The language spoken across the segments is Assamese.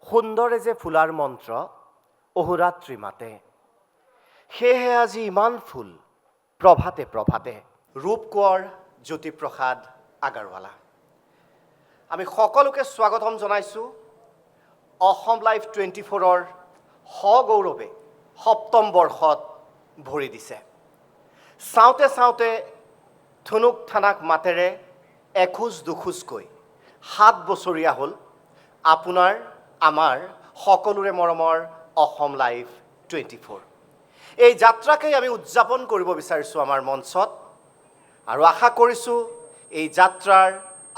সুন্দৰে যে ফুলাৰ মন্ত্ৰ অহোৰাত্ৰি মাতে, সেয়েহে আজি ইমান ফুল প্ৰভাতে প্ৰভাতে। ৰূপ কোঁৱৰ জ্যোতিপ্ৰসাদ আগৰৱালা। আমি সকলোকে স্বাগতম জনাইছোঁ অসম লাইভ 24ৰ সগৌৰৱে সপ্তম বৰ্ষত ভৰি দিছে। চাওঁতে চাওঁতে থুনুক থানাক মাতেৰে এখোজ দুখোজকৈ 7 বছৰীয়া হ'ল আপোনাৰ আমাৰ সকলোৰে মৰমৰ অসম লাইভ 24। এই যাত্ৰাকেই আমি উদযাপন কৰিব বিচাৰিছোঁ আমাৰ মঞ্চত, আৰু আশা কৰিছোঁ এই যাত্ৰাৰ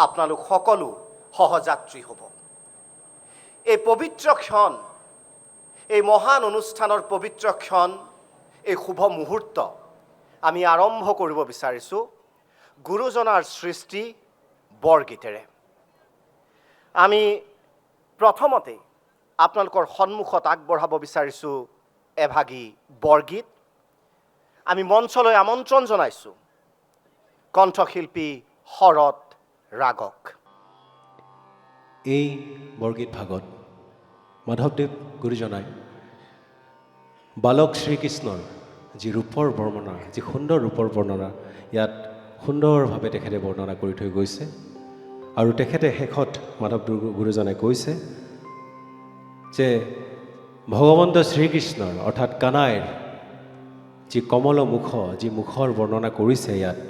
আপোনালোক সকলো সহযাত্ৰী হ'ব। এই পবিত্ৰ ক্ষণ, এই মহান অনুষ্ঠানৰ পবিত্ৰ ক্ষণ, এই শুভ মুহূৰ্ত আমি আৰম্ভ কৰিব বিচাৰিছোঁ গুৰুজনাৰ সৃষ্টি বৰগীতেৰে। আমি প্ৰথমতেই আপোনালোকৰ সন্মুখত আগবঢ়াব বিচাৰিছোঁ এভাগী বৰগীত। আমি মঞ্চলৈ আমন্ত্ৰণ জনাইছোঁ কণ্ঠশিল্পী শৰৎ ৰাগক। এই বৰগীত ভাগত মাধৱদেৱ গুৰুজনাই বালক শ্ৰীকৃষ্ণৰ যি ৰূপৰ বৰ্ণনা, যি সুন্দৰ ৰূপৰ বৰ্ণনা ইয়াত সুন্দৰভাৱে তেখেতে বৰ্ণনা কৰি থৈ গৈছে। আৰু তেখেতে শেষত মাধৱদেৱ গুৰুজনাই কৈছে যে ভগৱন্ত শ্ৰীকৃষ্ণৰ অৰ্থাৎ কানাইৰ যি কমল মুখ, যি মুখৰ বৰ্ণনা কৰিছে ইয়াত,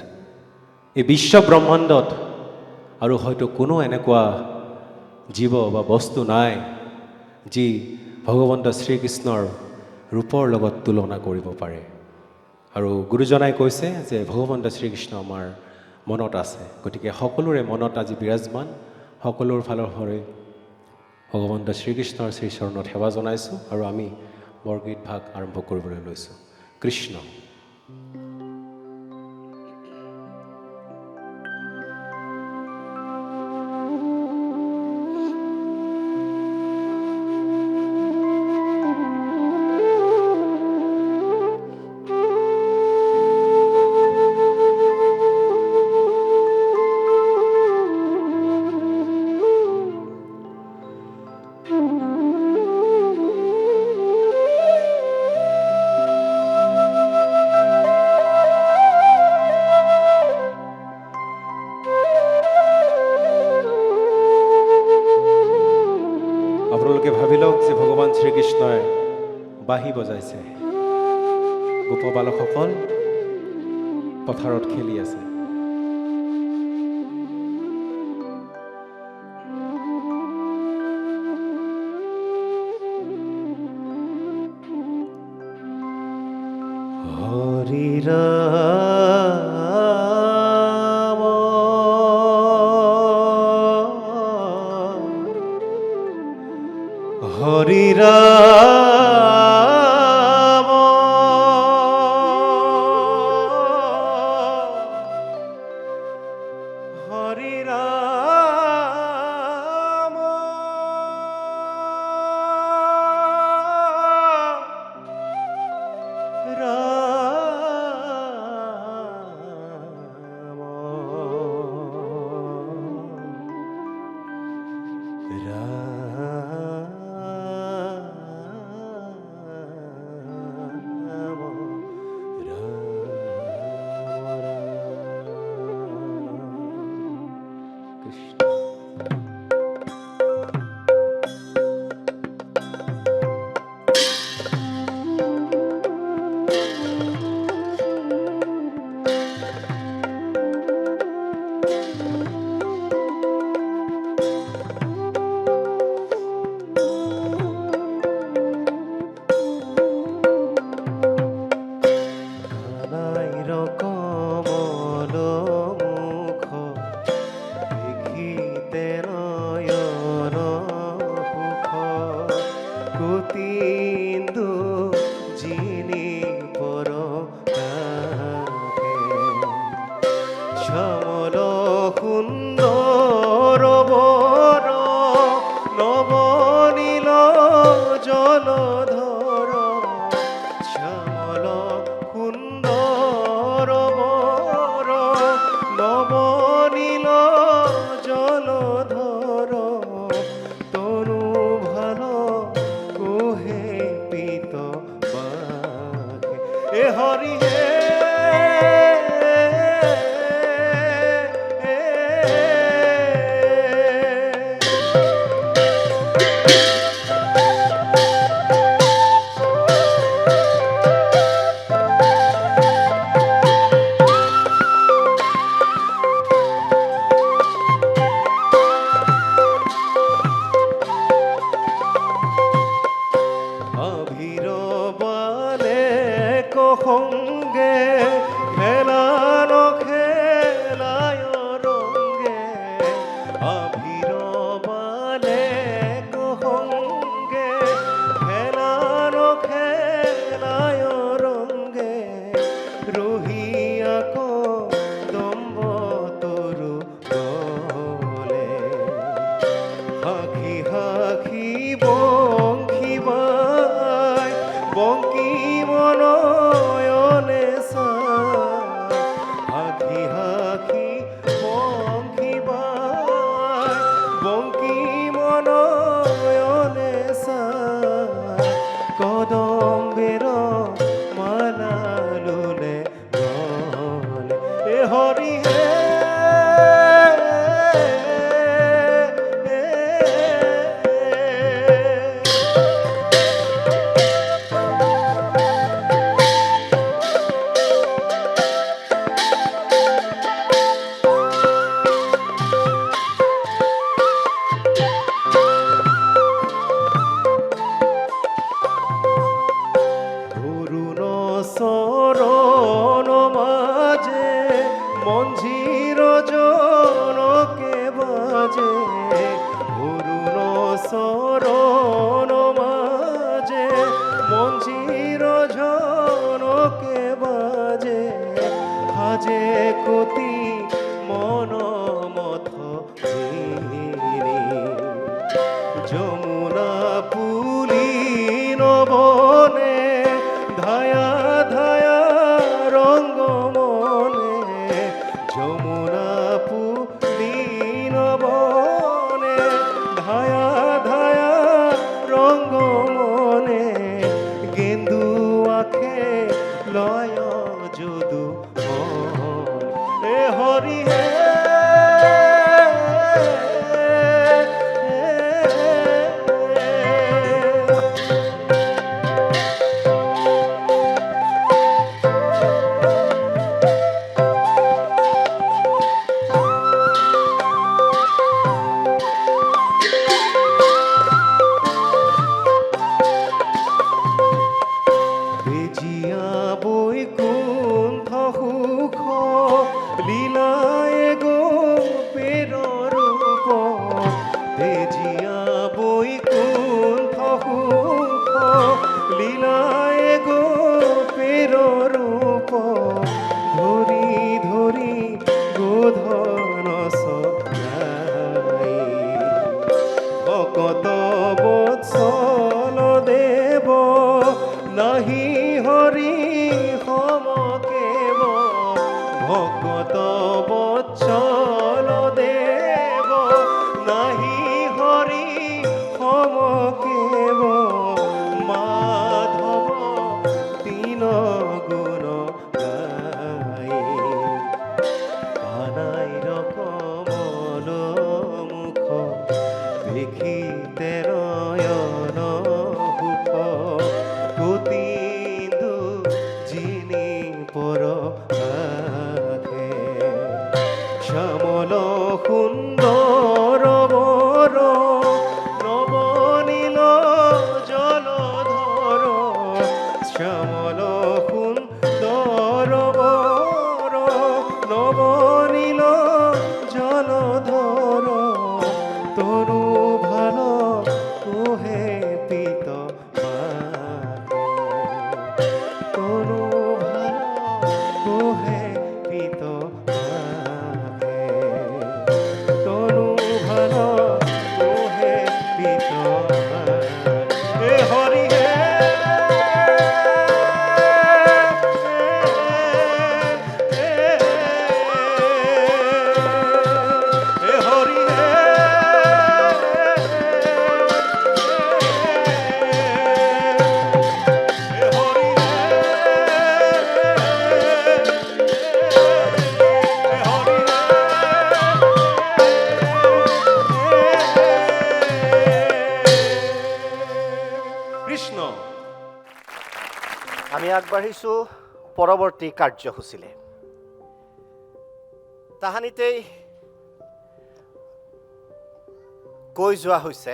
এই বিশ্ব ব্ৰহ্মাণ্ডত আৰু হয়তো কোনো এনেকুৱা জীৱ বা বস্তু নাই যি ভগৱন্ত শ্ৰীকৃষ্ণৰ ৰূপৰ লগত তুলনা কৰিব পাৰে। আৰু গুৰুজনাই কৈছে যে ভগৱন্ত শ্ৰীকৃষ্ণ আমাৰ মনত আছে, গতিকে সকলোৰে মনত আজি বিৰাজমান। সকলোৰ ফালৰ পৰা ভগৱন্ত শ্ৰীকৃষ্ণৰ শ্ৰীচৰণত সেৱা জনাইছোঁ আৰু আমি বৰগীত ভাগ আৰম্ভ কৰিবলৈ লৈছোঁ। কৃষ্ণ। আপোনালোকে ভাবি লওক যে ভগৱান শ্ৰীকৃষ্ণই বাঁহী বজাইছে, গোপ বালকসকল পথাৰত খেলি আছে। হৰি ৰাম হৰি ৰাম হৰি ৰাম নবনীল জলধর তনু ভালো কতি মন মথ যিনি যমুনা পুলি নবনে ধায়া ধায়া রঙ্গ মনে যমুনা পুলি নবনে ধায়া ধায়া রঙ্গ মনে গেন্দু আখে লয় যদু মন এ হরি হে বেজিয়া বৈকুণ্ঠ সুখ লীলায় গোপের রূপ বেজিয়া বৈকুণ্ঠ সুখ লীলায় গোপের রূপ ধরি ধরি গোধন সদাই ভকত বৎসল দেব নাহি হরি সমকেব ভকত বৎসল দেব নাহি হৰি সমকেব মাধৱ দীন গুণ গাই কানাইৰ কমল মুখ দেখিতে নয়ন সুখ গতিন্দু যিনি পর আখে শ্যামল সুন্দর বর নবনীল জলধর শ্যামল সুন্দর বর নবনীল জলধর তরু ভালো কোহে পিত তরু ভালো কোহে পিত তরু ভালো কোহে পিত এ হরি হে এ হরি হে এ হরি কৃষ্ণ। আমি আগবাঢ়িছোঁ পৰৱৰ্তী কাৰ্যসূচীলৈ। তাহানিতেই কৈ যোৱা হৈছে,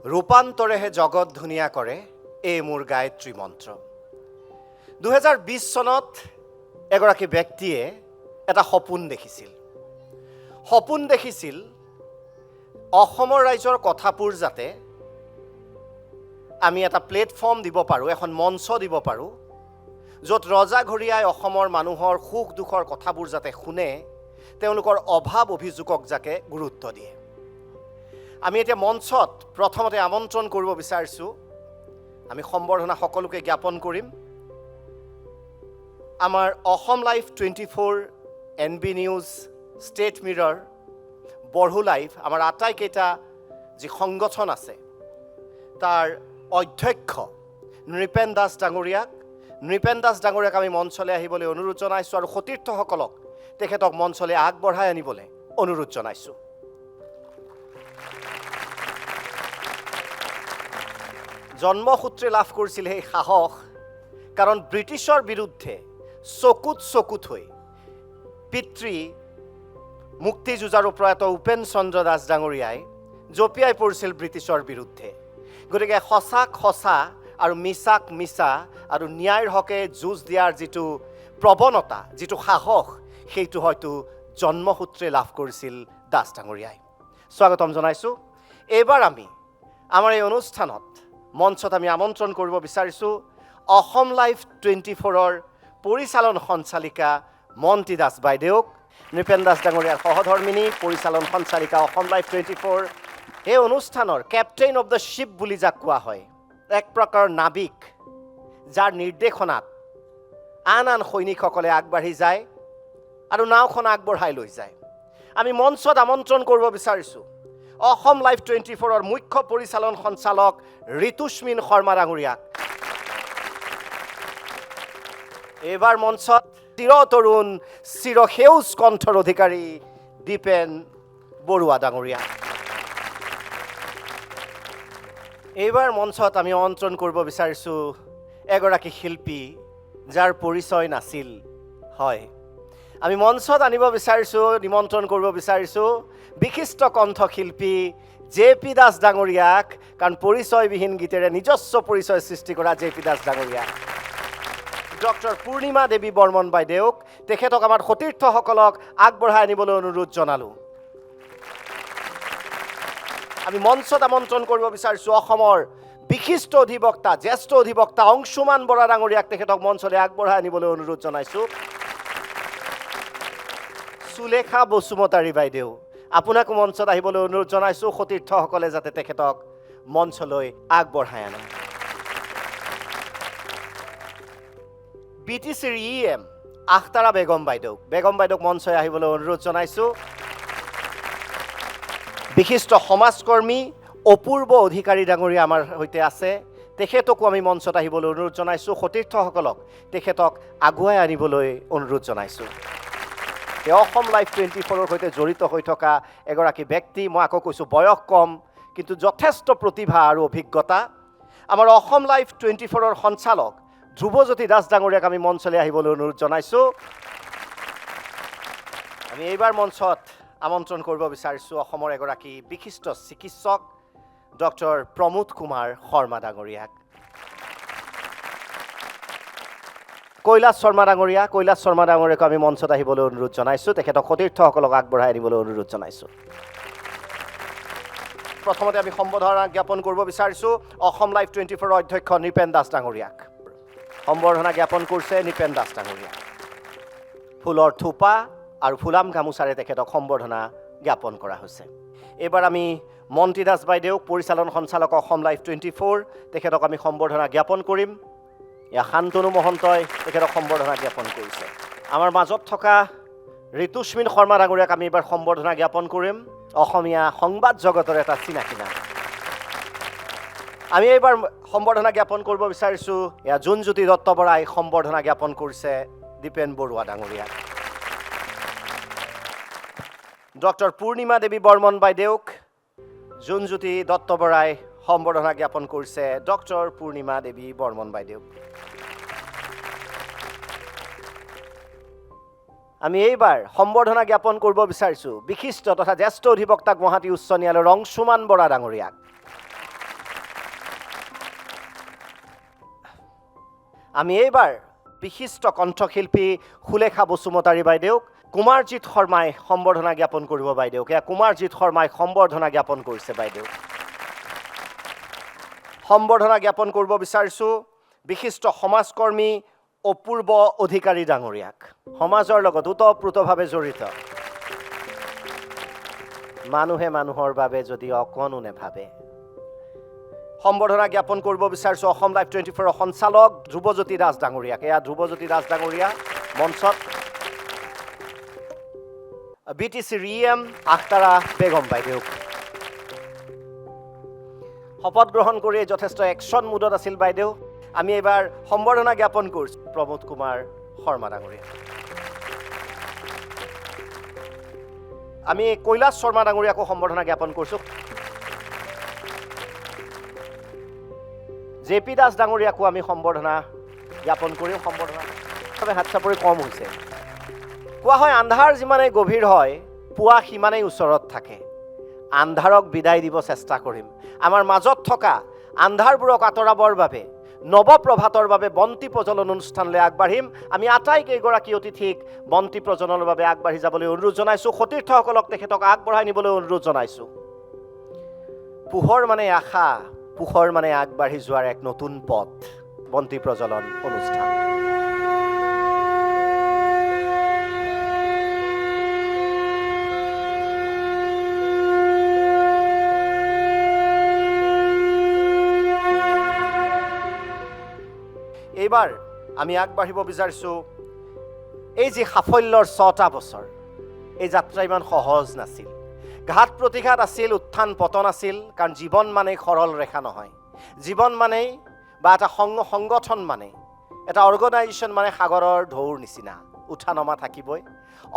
ৰূপান্তৰেহে জগত ধুনীয়া কৰে এই মোৰ গায়ত্ৰী মন্ত্ৰ। 2020 চনত এগৰাকী ব্যক্তিয়ে এটা সপোন দেখিছিল। সপোন দেখিছিল অসমৰ ৰাইজৰ কথাবোৰ যাতে আমি এটা প্লেটফৰ্ম দিব পাৰোঁ, এখন মঞ্চ দিব পাৰোঁ, য'ত ৰজাঘৰীয়াই অসমৰ মানুহৰ সুখ দুখৰ কথাবোৰ যাতে শুনে, তেওঁলোকৰ অভাৱ অভিযোগক যাতে গুৰুত্ব দিয়ে। আমি এতিয়া মঞ্চত প্ৰথমতে আমন্ত্ৰণ কৰিব বিচাৰিছোঁ, আমি সম্বৰ্ধনা সকলোকে জ্ঞাপন কৰিম। আমাৰ Asom live 24, NB news, state mirror, Bodo live, আমাৰ আটাইকেইটা যি সংগঠন আছে তাৰ অধ্যক্ষ নৃপেন দাস ডাঙৰীয়াক আমি মঞ্চলৈ আহিবলৈ অনুৰোধ জনাইছোঁ আৰু সতীৰ্থসকলক তেখেতক মঞ্চলৈ আগবঢ়াই আনিবলৈ অনুৰোধ জনাইছোঁ। জন্মসূত্ৰে লাভ কৰিছিল সেই সাহস, কাৰণ ব্ৰিটিছৰ বিৰুদ্ধে চকুত হৈ পিতৃ মুক্তিযুঁজাৰু প্ৰয়াত উপেন চন্দ্ৰ দাস ডাঙৰীয়াই জঁপিয়াই পৰিছিল ব্ৰিটিছৰ বিৰুদ্ধে। গতিকে সঁচাক সঁচা আৰু মিছাক মিছা আৰু ন্যায়ৰ হকে যুঁজ দিয়াৰ যিটো প্ৰৱণতা, যিটো সাহস, সেইটো হয়তো জন্মসূত্ৰে লাভ কৰিছিল দাস ডাঙৰীয়াই। স্বাগতম জনাইছোঁ। এইবাৰ আমি আমাৰ এই অনুষ্ঠানত মঞ্চত আমি আমন্ত্ৰণ কৰিব বিচাৰিছোঁ অসম লাইভ 24ৰ পৰিচালন সঞ্চালিকা মন্তি দাস বাইদেউক, নৃপেন দাস ডাঙৰীয়াৰ সহধৰ্মিনী, পৰিচালন সঞ্চালিকা অসম লাইভ 24। এই অনুষ্ঠানৰ কেপ্টেইন অৱ দ্য শ্বিপ বুলি যাক কোৱা হয়, এক প্ৰকাৰৰ নাবিক, যাৰ নিৰ্দেশনাত আন আন সৈনিকসকলে আগবাঢ়ি যায় আৰু নাওখন আগবঢ়াই লৈ যায়। আমি মঞ্চত আমন্ত্ৰণ কৰিব বিচাৰিছোঁ অসম লাইভ 24ৰ মুখ্য পৰিচালন সঞ্চালক ঋতুস্মিন শৰ্মা ডাঙৰীয়াক। এইবাৰ মঞ্চত চিৰতৰুণ চিৰসেউজ কণ্ঠৰ অধিকাৰী দীপেন বৰুৱা ডাঙৰীয়া। এইবাৰ মঞ্চত আমি আমন্ত্ৰণ কৰিব বিচাৰিছোঁ এগৰাকী শিল্পী, যাৰ পৰিচয় নাছিল। হয়, আমি মঞ্চত আনিব বিচাৰিছোঁ, নিমন্ত্ৰণ কৰিব বিচাৰিছোঁ বিশিষ্ট কণ্ঠশিল্পী JP দাস ডাঙৰীয়াক, কাৰণ পৰিচয়বিহীন গীতেৰে নিজস্ব পৰিচয় সৃষ্টি কৰা JP দাস ডাঙৰীয়া। ডক্টৰ পূৰ্ণিমা দেৱী বৰ্মন বাইদেউক, তেখেতক আমাৰ সতীৰ্থসকলক আগবঢ়াই আনিবলৈ অনুৰোধ জনালোঁ। আমি মঞ্চত আমন্ত্ৰণ কৰিব বিচাৰিছোঁ অসমৰ বিশিষ্ট অধিবক্তা, জ্যেষ্ঠ অধিবক্তা অংশুমান বৰা ডাঙৰীয়াক, তেখেতক মঞ্চলৈ আগবঢ়াই আনিবলৈ অনুৰোধ জনাইছোঁ। সুলেখা বসুমতাৰী বাইদেউ, আপোনাকো মঞ্চত আহিবলৈ অনুৰোধ জনাইছোঁ, সতীৰ্থসকলে যাতে তেখেতক মঞ্চলৈ আগবঢ়াই আনে। BTCৰ EM আখতাৰা বেগম বাইদেউক মঞ্চলৈ আহিবলৈ অনুৰোধ জনাইছোঁ। বিশিষ্ট সমাজকৰ্মী অপূৰ্ব অধিকাৰী ডাঙৰীয়া আমাৰ সৈতে আছে, তেখেতকো আমি মঞ্চত আহিবলৈ অনুৰোধ জনাইছোঁ। সতীৰ্থসকলক তেখেতক আগুৱাই আনিবলৈ অনুৰোধ জনাইছোঁ। অসম লাইভ 24ৰ সৈতে জড়িত হৈ থকা এগৰাকী ব্যক্তি, মই আকৌ কৈছোঁ বয়স কম কিন্তু যথেষ্ট প্ৰতিভা আৰু অভিজ্ঞতা। আমাৰ অসম লাইভ 24ৰ সঞ্চালক ধ্ৰুৱজ্যোতি দাস ডাঙৰীয়াক আমি মঞ্চলৈ আহিবলৈ অনুৰোধ জনাইছোঁ। আমি এইবাৰ মঞ্চত আমন্ত্ৰণ কৰিব বিচাৰিছোঁ অসমৰ এগৰাকী বিশিষ্ট চিকিৎসক ডক্টৰ প্ৰমোদ কুমাৰ শৰ্মা ডাঙৰীয়াক। কৈলাশ শৰ্মা ডাঙৰীয়াক আমি মঞ্চত আহিবলৈ অনুৰোধ জনাইছোঁ, তেখেতক সতীৰ্থসকলক আগবঢ়াই আনিবলৈ অনুৰোধ জনাইছোঁ। প্ৰথমতে আমি সম্বৰ্ধনা জ্ঞাপন কৰিব বিচাৰিছোঁ অসম লাইভ 24ৰ অধ্যক্ষ নৃপেন দাস ডাঙৰীয়াক। সম্বৰ্ধনা জ্ঞাপন কৰিছে নৃপেন দাস ডাঙৰীয়া। ফুলৰ থোপা আৰু ফুলাম গামোচাৰে তেখেতক সম্বৰ্ধনা জ্ঞাপন কৰা হৈছে। এইবাৰ আমি মন্তি দাস বাইদেউক, পৰিচালন সঞ্চালক অসম লাইভ 24, তেখেতক আমি সম্বৰ্ধনা জ্ঞাপন কৰিম। এয়া শান্তনু মহন্তই তেখেতক সম্বৰ্ধনা জ্ঞাপন কৰিছে। আমাৰ মাজত থকা ঋতুস্মিন শৰ্মা ডাঙৰীয়াক আমি এইবাৰ সম্বৰ্ধনা জ্ঞাপন কৰিম, অসমীয়া সংবাদ জগতৰ এটা চিনাকি নাম। আমি এইবাৰ সম্বৰ্ধনা জ্ঞাপন কৰিব বিচাৰিছোঁ এয়া জোনজ্যোতি দত্ত বৰাই সম্বৰ্ধনা জ্ঞাপন কৰিছে দীপেন বৰুৱা ডাঙৰীয়াক। ডক্টৰ পূৰ্ণিমা দেৱী বৰ্মন বাইদেউক জোনজ্যোতি দত্ত বৰাই সম্বৰ্ধনা জ্ঞাপন কৰিছে ডক্টৰ পূৰ্ণিমা দেৱী বৰ্মন বাইদেউক। আমি এইবাৰ সম্বৰ্ধনা জ্ঞাপন কৰিব বিচাৰিছোঁ বিশিষ্ট তথা জ্যেষ্ঠ অধিবক্তা গুৱাহাটী উচ্চ ন্যায়ালয়ৰ অংশুমান বৰা ডাঙৰীয়াক। আমি এইবাৰ বিশিষ্ট কণ্ঠশিল্পী সুলেখা বসুমতাৰী বাইদেউক, কুমাৰজিৎ শৰ্মাই সম্বৰ্ধনা জ্ঞাপন কৰিব বাইদেউক। এয়া কুমাৰজিৎ শৰ্মাই সম্বৰ্ধনা জ্ঞাপন কৰিছে বাইদেউক। সম্বৰ্ধনা জ্ঞাপন কৰিব বিচাৰিছোঁ বিশিষ্ট সমাজকৰ্মী অপূৰ্ব অধিকাৰী ডাঙৰীয়াক। সমাজৰ লগত ওতঃপ্ৰোতভাৱে জড়িত, মানুহে মানুহৰ বাবে যদি অকণো নেভাবে। সম্বৰ্ধনা জ্ঞাপন কৰিব বিচাৰিছোঁ অসম লাইভ 24ৰ সঞ্চালক ধ্ৰুৱজ্যোতি দাস ডাঙৰীয়াক। এয়া ধ্ৰুৱজ্যোতি দাস ডাঙৰীয়া মঞ্চত। BTCৰ EM আখতাৰা বেগম বাইদেউক। শপত গ্ৰহণ কৰি যথেষ্ট একশ্যন মুডত আছিল বাইদেউ। আমি এইবাৰ সম্বৰ্ধনা জ্ঞাপন কৰিছোঁ প্ৰমোদ কুমাৰ শৰ্মা ডাঙৰীয়া। আমি কৈলাশ শৰ্মা ডাঙৰীয়াকো সম্বৰ্ধনা জ্ঞাপন কৰিছোঁ। JP দাস ডাঙৰীয়াকো আমি সম্বৰ্ধনা জ্ঞাপন কৰিম। সম্বৰ্ধনা হাত চাপৰি কম হৈছে। কোৱা হয় আন্ধাৰ যিমানেই গভীৰ হয় পুৱা সিমানেই ওচৰত থাকে। আন্ধাৰক বিদায় দিব চেষ্টা কৰিম। আমাৰ মাজত থকা আন্ধাৰবোৰক আঁতৰাবৰ বাবে নৱপ্ৰভাতৰ বাবে বন্তি প্ৰজ্বলন অনুষ্ঠানলৈ আগবাঢ়িম। আমি আটাইকেইগৰাকী অতিথিক বন্তি প্ৰজ্বলনৰ বাবে আগবাঢ়ি যাবলৈ অনুৰোধ জনাইছোঁ। সতীৰ্থসকলক তেখেতক আগবঢ়াই নিবলৈ অনুৰোধ জনাইছোঁ। পোহৰ মানে আশা, পোহৰ মানে আগবাঢ়ি যোৱাৰ এক নতুন পথ। বন্তি প্ৰজ্বলন অনুষ্ঠান। এইবাৰ আমি আগবাঢ়িব বিচাৰিছোঁ এই যি সাফল্যৰ 6টা বছৰ এই যাত্ৰা ইমান সহজ নাছিল ঘাত প্ৰতিঘাত আছিল উত্থান পতন আছিল কাৰণ জীৱন মানে সৰল ৰেখা নহয় জীৱন মানে বা এটা সংগঠন মানে এটা অৰ্গেনাইজেশ্যন মানে সাগৰৰ ঢৌৰ নিচিনা উঠা নমা থাকিবই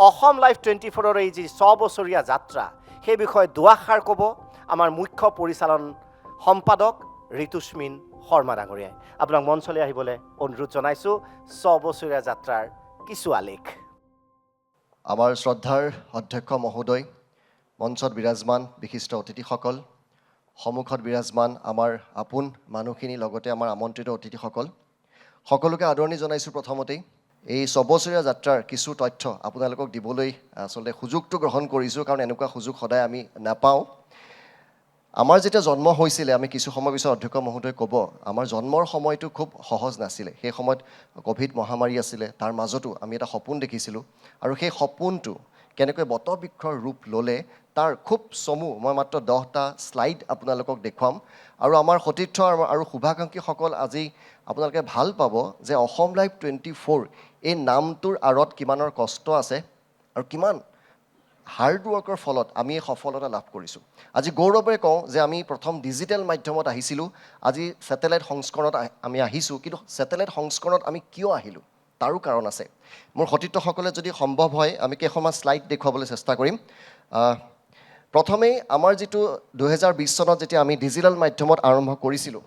অসম লাইফ 24ৰ এই যি 6 বছৰীয়া যাত্ৰা সেই বিষয়ে দুআষাৰ ক'ব আমাৰ মুখ্য পৰিচালন সম্পাদক ঋতুস্মিন শৰ্মা ডাঙৰীয়াই আপোনাক মঞ্চলৈ আহিবলৈ অনুৰোধ জনাইছোঁ 6 বছৰীয়া যাত্ৰাৰ কিছু আলেখ আমাৰ শ্ৰদ্ধাৰ অধ্যক্ষ মহোদয় মঞ্চত বিৰাজমান বিশিষ্ট অতিথিসকল সন্মুখত বিৰাজমান আমাৰ আপোন মানুহখিনি লগতে আমাৰ আমন্ত্ৰিত অতিথিসকল সকলোকে আদৰণি জনাইছোঁ প্ৰথমতেই এই 6 বছৰীয়া যাত্ৰাৰ কিছু তথ্য আপোনালোকক দিবলৈ আচলতে সুযোগটো গ্ৰহণ কৰিছোঁ কাৰণ এনেকুৱা সুযোগ সদায় আমি নাপাওঁ আমাৰ যেতিয়া জন্ম হৈছিলে আমি কিছু সময় পিছত অধ্যক্ষ মহোদয় ক'ব আমাৰ জন্মৰ সময়টো খুব সহজ নাছিলে সেই সময়ত কোভিড মহামাৰী আছিলে তাৰ মাজতো আমি এটা সপোন দেখিছিলোঁ আৰু সেই সপোনটো কেনেকৈ বটবৃক্ষৰ ৰূপ ল'লে তাৰ খুব চমু মই মাত্ৰ 10টা শ্লাইড আপোনালোকক দেখুৱাম আৰু আমাৰ সতীৰ্থ আৰু শুভাকাংক্ষীসকল আজি আপোনালোকে ভাল পাব যে অসম লাইফ 24 এই নামটোৰ আঁৰত কিমানৰ কষ্ট আছে আৰু কিমান হাৰ্ড ৱৰ্কৰ ফলত আমি এই সফলতা লাভ কৰিছোঁ আজি গৌৰৱেৰে কওঁ যে আমি প্ৰথম ডিজিটেল মাধ্যমত আহিছিলোঁ আজি ছেটেলাইট সংস্কৰণত আমি আহিছোঁ কিন্তু ছেটেলাইট সংস্কৰণত আমি কিয় আহিলোঁ তাৰো কাৰণ আছে মোৰ সতীৰ্থসকলে যদি সম্ভৱ হয় আমি কেইখনমান শ্লাইড দেখুৱাবলৈ চেষ্টা কৰিম প্ৰথমেই আমাৰ যিটো 2020 চনত যেতিয়া আমি ডিজিটেল মাধ্যমত আৰম্ভ কৰিছিলোঁ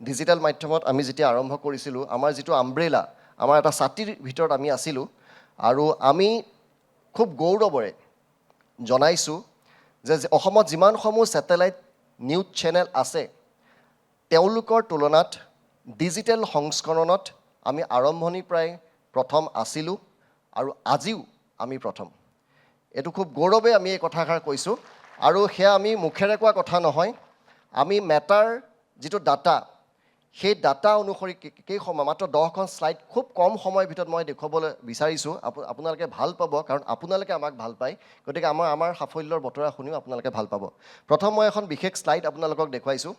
ডিজিটেল মাধ্যমত আমি যেতিয়া আৰম্ভ কৰিছিলোঁ আমাৰ যিটো আমব্ৰেলা আমাৰ এটা ছাতিৰ ভিতৰত আমি আছিলোঁ আৰু আমি খুব গৌৰৱেৰে জনাইছোঁ যে অসমত যিমানসমূহ ছেটেলাইট নিউজ চেনেল আছে তেওঁলোকৰ তুলনাত ডিজিটেল সংস্কৰণত আমি আৰম্ভণি প্ৰায় প্ৰথম আছিলোঁ আৰু আজিও আমি প্ৰথম এইটো খুব গৌৰৱে আমি এই কথাষাৰ কৈছোঁ আৰু সেয়া আমি মুখেৰে কোৱা কথা নহয় আমি মেটাৰ যিটো ডাটা সেই ডাটা অনুসৰি কেইসময় মাত্ৰ 10খন শ্লাইড খুব কম সময়ৰ ভিতৰত মই দেখুৱাবলৈ বিচাৰিছোঁ আপোনালোকে ভাল পাব কাৰণ আপোনালোকে আমাক ভাল পায় গতিকে আমাৰ সাফল্যৰ বতৰা শুনিও আপোনালোকে ভাল পাব প্ৰথম মই এখন বিশেষ শ্লাইড আপোনালোকক দেখুৱাইছোঁ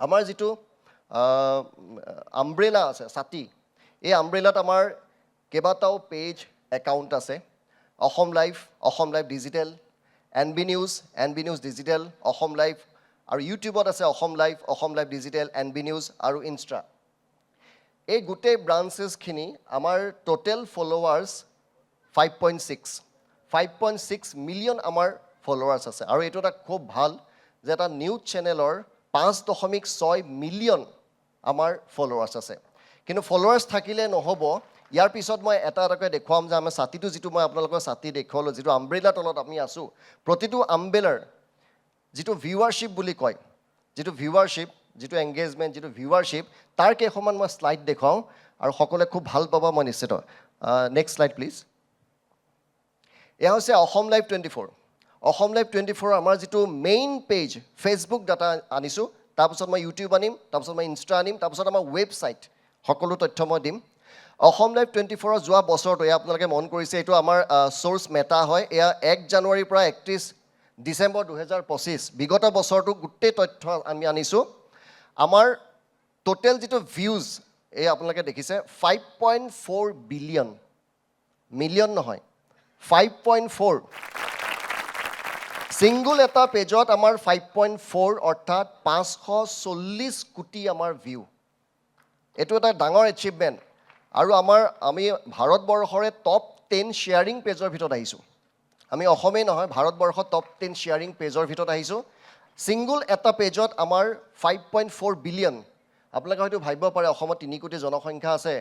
আমাৰ যিটো আমব্ৰেলা আছে ছাতি এই আমব্ৰেলাত আমাৰ কেইবাটাও পেজ একাউণ্ট আছে Assam life digital NB news digital Assam life আৰু ইউটিউবত আছে Assam life digital NB news আৰু ইনষ্টা এই গোটেই ব্ৰাঞ্চেছখিনি আমাৰ টোটেল ফলোৱাৰ্ছ 5.6 মিলিয়ন আমাৰ ফলোৱাৰ্ছ আছে আৰু এইটো এটা খুব ভাল যে এটা নিউজ চেনেলৰ 5.6 মিলিয়ন আমাৰ ফলোৱাৰ্ছ আছে কিন্তু ফলোৱাৰ্ছ থাকিলে নহ'ব ইয়াৰ পিছত মই এটাকৈ দেখুৱাম যে আমাৰ ছাতিটো যিটো মই আপোনালোকৰ ছাতি দেখুৱালোঁ যিটো আমব্ৰেলা তলত আমি আছোঁ প্ৰতিটো আমব্ৰেলাৰ যিটো ভিউৱাৰশ্বিপ বুলি কয় যিটো এংগেজমেণ্ট যিটো ভিউৱাৰশ্বিপ তাৰ কেইখনমান মই শ্লাইড দেখুৱাওঁ আৰু সকলোৱে খুব ভাল পাব মই নিশ্চিত নেক্সট শ্লাইড প্লিজ এয়া হৈছে অসম লাইফ 24 আমাৰ যিটো মেইন পেজ ফেচবুক ডাটা আনিছোঁ তাৰপিছত মই ইউটিউব আনিম তাৰপিছত মই ইনষ্টা আনিম তাৰপিছত আমাৰ ৱেবছাইট সকলো তথ্য মই দিম অসম লাইফ 24ৰ যোৱা বছৰটো এয়া আপোনালোকে মন কৰিছে এইটো আমাৰ চ'ৰ্চ মেটা হয় এয়া 1 জানুৱাৰীৰ পৰা 31 ডিচেম্বৰ 2025 বিগত বছৰটো গোটেই তথ্য আমি আনিছোঁ আমাৰ টোটেল যিটো ভিউজ এই আপোনালোকে দেখিছে 5.4 বিলিয়ন মিলিয়ন নহয় 5.4 ছিংগুল এটা পেজত আমাৰ 5.4 অৰ্থাৎ 540 কোটি আমাৰ ভিউ এইটো এটা ডাঙৰ এচিভমেণ্ট আৰু আমি ভাৰতবৰ্ষৰে টপ 10 শ্বেয়াৰিং পেজৰ ভিতৰত আহিছোঁ আমি অসমেই নহয় ভাৰতবৰ্ষৰ টপ 10 শ্বেয়াৰিং পেজৰ ভিতৰত আহিছোঁ ছিংগুল এটা পেজত আমাৰ 5.4 বিলিয়ন আপোনালোকে হয়তো ভাবিব পাৰে অসমত 3 কোটি জনসংখ্যা আছে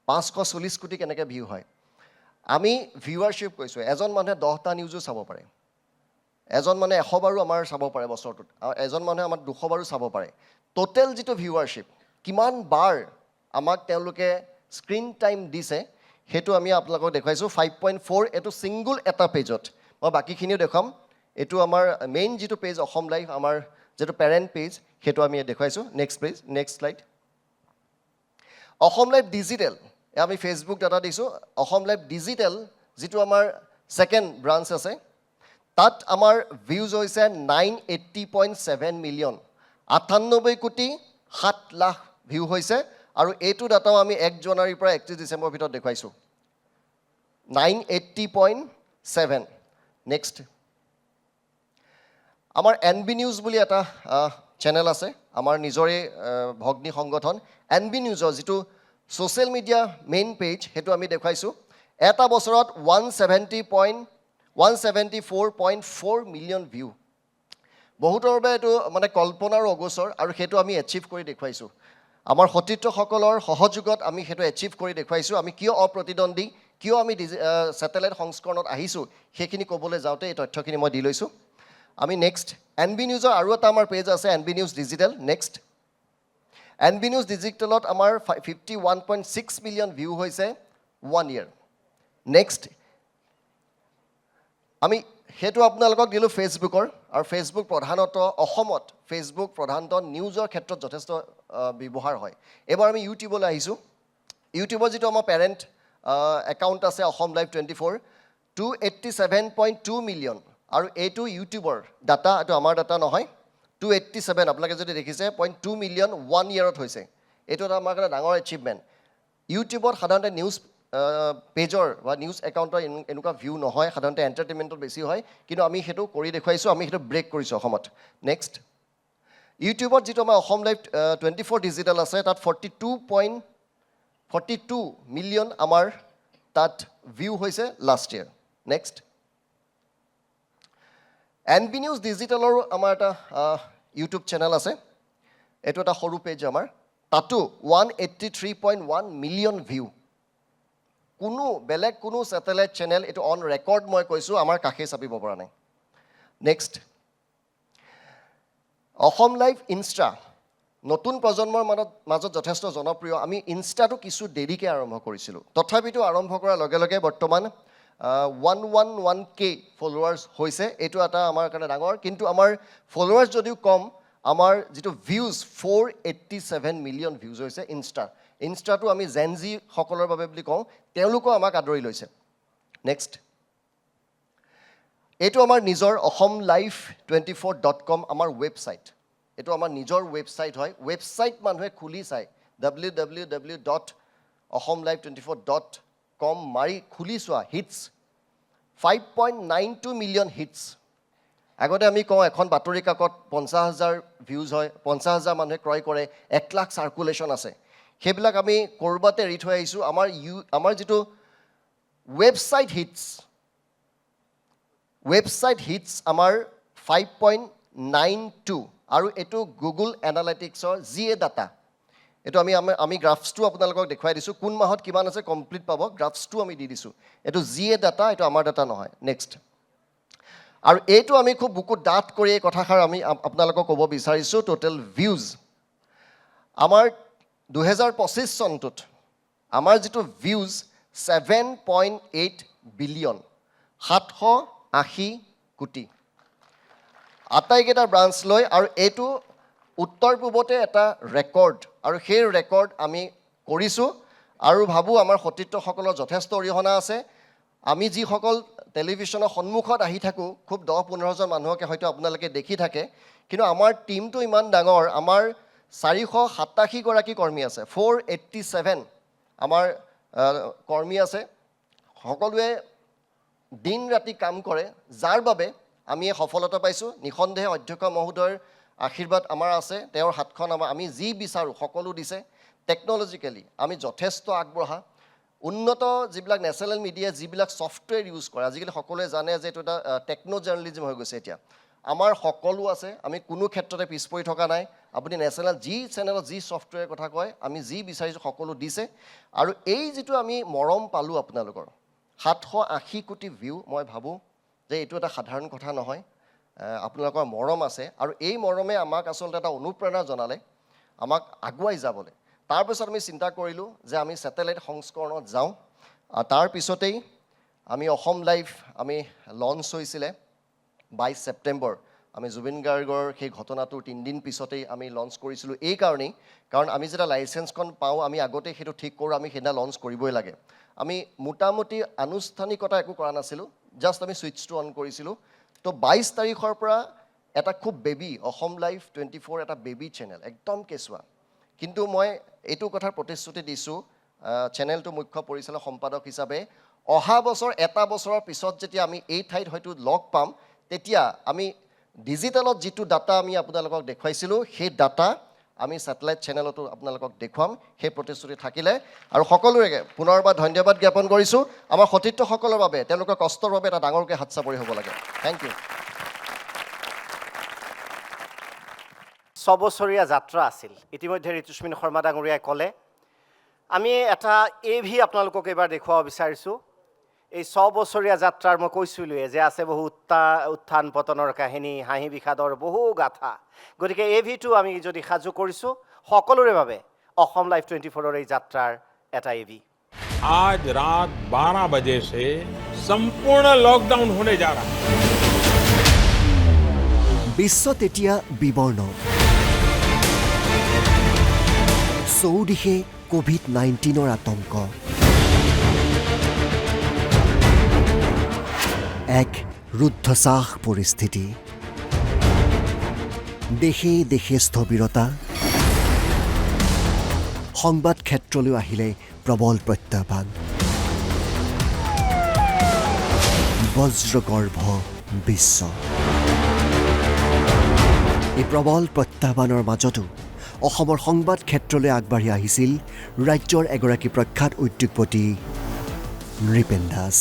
540 কোটি কেনেকৈ ভিউ হয় আমি ভিউৱাৰশ্বিপ কৈছোঁ এজন মানুহে 10টা নিউজো চাব পাৰে এজন মানুহে 100 বাৰো আমাৰ চাব পাৰে বছৰটোত আৰু এজন মানুহে আমাৰ 200 বাৰো চাব পাৰে টোটেল যিটো ভিউৱাৰশ্বিপ কিমান বাৰ আমাক তেওঁলোকে স্ক্ৰীন টাইম দিছে সেইটো আমি আপোনালোকক দেখুৱাইছোঁ 5.4 এইটো ছিংগুল এটা পেজত মই বাকীখিনিও দেখুৱাম এইটো আমাৰ মেইন যিটো পেজ অসম লাইফ আমাৰ যিটো পেৰেণ্ট পেজ সেইটো আমি দেখুৱাইছোঁ next slide Assam life digital আমি ফেচবুক ডাটা দিছোঁ অসম লাইফ ডিজিটেল যিটো আমাৰ ছেকেণ্ড ব্ৰাঞ্চ আছে তাত আমাৰ ভিউজ হৈছে 980.7 মিলিয়ন 98 কোটি 7 লাখ ভিউ হৈছে আৰু এইটো ডাটাও আমি 1 জানুৱাৰীৰ পৰা 31 ডিচেম্বৰৰ ভিতৰত দেখুৱাইছোঁ 980.7 নেক্সট আমাৰ NB নিউজ বুলি এটা চেনেল আছে আমাৰ নিজৰে ভগ্নী সংগঠন NB নিউজৰ যিটো ছ'চিয়েল মিডিয়া মেইন পেজ সেইটো আমি দেখুৱাইছোঁ এটা বছৰত 174.4 মিলিয়ন ভিউ বহুতৰ বাবে এইটো মানে কল্পনাৰ অগোচৰ আৰু সেইটো আমি এচিভ কৰি দেখুৱাইছোঁ আমাৰ সতীৰ্থসকলৰ সহযোগত আমি সেইটো এচিভ কৰি দেখুৱাইছোঁ আমি কিয় অপ্ৰতিদ্বন্দ্বী কিয় আমি ছেটেলাইট সংস্কৰণত আহিছোঁ সেইখিনি ক'বলৈ যাওঁতে এই তথ্যখিনি মই দি লৈছোঁ আমি নেক্সট NB নিউজৰ আৰু এটা আমাৰ পেজ আছে NB news digital next NB news ডিজিটেলত আমাৰ 51.6 মিলিয়ন ভিউ হৈছে 1 year নেক্সট আমি সেইটো আপোনালোকক দিলোঁ ফেচবুকৰ আৰু ফেচবুক প্ৰধানতঃ অসমত ফেচবুক প্ৰধানতঃ নিউজৰ ক্ষেত্ৰত যথেষ্ট ব্যৱহাৰ হয় এবাৰ আমি ইউটিউবলৈ আহিছোঁ ইউটিউবৰ যিটো আমাৰ পেৰেণ্ট একাউণ্ট আছে অসম লাইভ 24 287.2 মিলিয়ন আৰু এইটো ইউটিউবৰ ডাটা এইটো আমাৰ ডাটা নহয় 287 আপোনালোকে যদি দেখিছে 0.2 মিলিয়ন 1 yearত হৈছে এইটো এটা আমাৰ কাৰণে ডাঙৰ এচিভমেণ্ট ইউটিউবত সাধাৰণতে নিউজ পেজৰ বা নিউজ একাউণ্টৰ এনেকুৱা ভিউ নহয় সাধাৰণতে এণ্টাৰটেইনমেণ্টত বেছি হয় কিন্তু আমি সেইটো কৰি দেখুৱাইছোঁ আমি সেইটো ব্ৰেক কৰিছোঁ অসমত নেক্সট ইউটিউবত যিটো আমাৰ অসম লাইভ 24 ডিজিটেল আছে তাত 42 মিলিয়ন আমাৰ তাত ভিউ হৈছে last year next NB news ডিজিটেলৰো আমাৰ এটা ইউটিউব চেনেল আছে এইটো এটা সৰু পেজ আমাৰ তাতো 183.1 মিলিয়ন ভিউ কোনো বেলেগ কোনো ছেটেলাইট চেনেল এইটো অন ৰেকৰ্ড মই কৈছোঁ আমাৰ কাষে চাপিব পৰা নাই নেক্সট অসম লাইভ ইনষ্টা নতুন প্ৰজন্মৰ মাজত যথেষ্ট জনপ্ৰিয় আমি ইনষ্টাটো কিছু দেৰিকৈ আৰম্ভ কৰিছিলোঁ তথাপিতো আৰম্ভ কৰাৰ লগে লগে বৰ্তমান 111K ফলোৱাৰ্ছ হৈছে এইটো এটা আমাৰ কাৰণে ডাঙৰ কিন্তু আমাৰ ফলোৱাৰ্ছ যদিও কম আমাৰ যিটো ভিউজ 487 মিলিয়ন ভিউজ হৈছে ইনষ্টাটো আমি জেনজি সকলৰ বাবে বুলি কওঁ তেওঁলোকেও আমাক আদৰি লৈছে নেক্সট এইটো আমাৰ নিজৰ অসম লাইভ 24.com আমাৰ ৱেবছাইট এইটো আমাৰ নিজৰ ৱেবছাইট হয় ৱেবছাইট মানুহে খুলি চায় www.asomlive24.com মাৰি খুলি চোৱা হিটছ 5.92 মিলিয়ন হিটছ আগতে আমি কওঁ এখন বাতৰি কাকত 50,000 ভিউজ হয় 50,000 মানুহে ক্ৰয় কৰে 1 লাখ চাৰ্কুলেশ্যন আছে সেইবিলাক আমি ক'ৰবাতে এৰি থৈ আহিছোঁ আমাৰ যিটো ৱেবছাইট হিটছ আমাৰ 5.92 আৰু এইটো গুগল এনালাইটিক্সৰ জিএ ডাটা এইটো আমি গ্ৰাফছটো আপোনালোকক দেখুৱাই দিছোঁ কোন মাহত কিমান আছে কমপ্লিট পাব গ্ৰাফছটো আমি দি দিছোঁ এইটো জিএ ডাটা এইটো আমাৰ ডাটা নহয় নেক্সট আৰু এইটো আমি খুব বুকু ডাঠ কৰি এই কথাষাৰ আমি আপোনালোকক ক'ব বিচাৰিছোঁ টোটেল ভিউজ আমাৰ 2025 চনটোত আমাৰ যিটো ভিউজ 7.8 বিলিয়ন 780 কোটি আটাইকেইটা ব্ৰাঞ্চ লৈ আৰু এইটো উত্তৰ পূবতে এটা ৰেকৰ্ড আৰু সেই ৰেকৰ্ড আমি কৰিছোঁ আৰু ভাবোঁ আমাৰ সতীৰ্থসকলৰ যথেষ্ট অৰিহণা আছে আমি যিসকল টেলিভিশ্যনৰ সন্মুখত আহি থাকোঁ খুব 10-15জন মানুহকে হয়তো আপোনালোকে দেখি থাকে কিন্তু আমাৰ টীমটো ইমান ডাঙৰ আমাৰ 487 গৰাকী কৰ্মী আছে 487 আমাৰ কৰ্মী আছে সকলোৱে দিন ৰাতি কাম কৰে যাৰ বাবে আমি সফলতা পাইছোঁ নিঃসন্দেহে অধ্যক্ষ মহোদয়ৰ আশীৰ্বাদ আমাৰ আছে তেওঁৰ হাতখন আমি যি বিচাৰোঁ সকলো দিছে টেকন'লজিকেলি আমি যথেষ্ট আগবঢ়া উন্নত যিবিলাক নেশ্যনেল মিডিয়া যিবিলাক ছফ্টৱেৰ ইউজ কৰে আজিকালি সকলোৱে জানে যে এইটো এটা টেকন' জাৰ্নেলিজিম হৈ গৈছে এতিয়া আমাৰ সকলো আছে আমি কোনো ক্ষেত্ৰতে পিছ পৰি থকা নাই আপুনি নেশ্যনেল যি চেনেলত যি ছফ্টৱেৰৰ কথা কয় আমি যি বিচাৰিছোঁ সকলো দিছে আৰু এই যিটো আমি মৰম পালোঁ আপোনালোকৰ 780 কোটি ভিউ মই ভাবোঁ যে এইটো এটা সাধাৰণ কথা নহয় আপোনালোকৰ মৰম আছে আৰু এই মৰমে আমাক আচলতে এটা অনুপ্ৰেৰণা জনালে আমাক আগুৱাই যাবলৈ তাৰপিছত আমি চিন্তা কৰিলোঁ যে আমি ছেটেলাইট সংস্কৰণত যাওঁ তাৰপিছতেই আমি অসম লাইভ আমি লঞ্চ হৈছিলে 22 ছেপ্টেম্বৰ আমি জুবিন গাৰ্গৰ সেই ঘটনাটোৰ 3 দিন পিছতেই আমি লঞ্চ কৰিছিলোঁ এই কাৰণেই কাৰণ আমি যেতিয়া লাইচেঞ্চখন পাওঁ আমি আগতে সেইটো ঠিক কৰোঁ আমি সেইদিনা লঞ্চ কৰিবই লাগে আমি মোটামুটি আনুষ্ঠানিকতা একো কৰা নাছিলোঁ জাষ্ট আমি ছুইচটো অন কৰিছিলোঁ তো 22 তাৰিখৰ পৰা এটা খুব বেবী অসম লাইভ 24 এটা বেবী চেনেল একদম কেঁচুৱা কিন্তু মই এইটো কথাৰ প্ৰতিশ্ৰুতি দিছোঁ চেনেলটো মুখ্য পৰিচালক সম্পাদক হিচাপে অহা বছৰ এটা বছৰৰ পিছত যেতিয়া আমি এই ঠাইত হয়তো লগ পাম তেতিয়া আমি ডিজিটেলত যিটো ডাটা আমি আপোনালোকক দেখুৱাইছিলোঁ সেই ডাটা আমি ছেটেলাইট চেনেলতো আপোনালোকক দেখুৱাম সেই প্ৰতিশ্ৰুতি থাকিলে আৰু সকলোৰে পুনৰবাৰ ধন্যবাদ জ্ঞাপন কৰিছোঁ আমাৰ সতীৰ্থসকলৰ বাবে তেওঁলোকৰ কষ্টৰ বাবে এটা ডাঙৰকৈ হাত চাপৰি হ'ব লাগে থেংক ইউ 6 বছৰীয়া যাত্ৰা আছিল ইতিমধ্যে ঋতুস্মিন শৰ্মা ডাঙৰীয়াই ক'লে আমি এটা এভি আপোনালোকক এইবাৰ দেখুৱাব বিচাৰিছোঁ এই 6 বছৰীয়া যাত্ৰাৰ মই কৈছিলোঁৱে যে আছে বহু উত্থান পতনৰ কাহিনী হাঁহি বিষাদৰ বহু গাথা গতিকে এভিটো আমি যদি সাজু কৰিছোঁ সকলোৰে বাবে অসম লাইভ 24ৰ এই যাত্ৰাৰ এটা এভি आज रात 12 बजे से संपूर्ण लॉकडाउन होने जा रहा है বিশ্বত এতিয়া বিবৰ্ণ চৌদিশে কোভিড-19ৰ আতংক এক ৰুদ্ধশ্বাস পৰিস্থিতি দেশে দেশে স্থবিৰতা সংবাদ ক্ষেত্ৰলৈ আহিলে প্ৰবল প্ৰত্যাহ্বান বজ্ৰগৰ্ভ বিশ্ব এই প্ৰবল প্ৰত্যাহ্বানৰ মাজতো অসমৰ সংবাদ ক্ষেত্ৰলৈ আগবাঢ়ি আহিছিল ৰাজ্যৰ এগৰাকী প্ৰখ্যাত উদ্যোগপতি নৃপেন দাস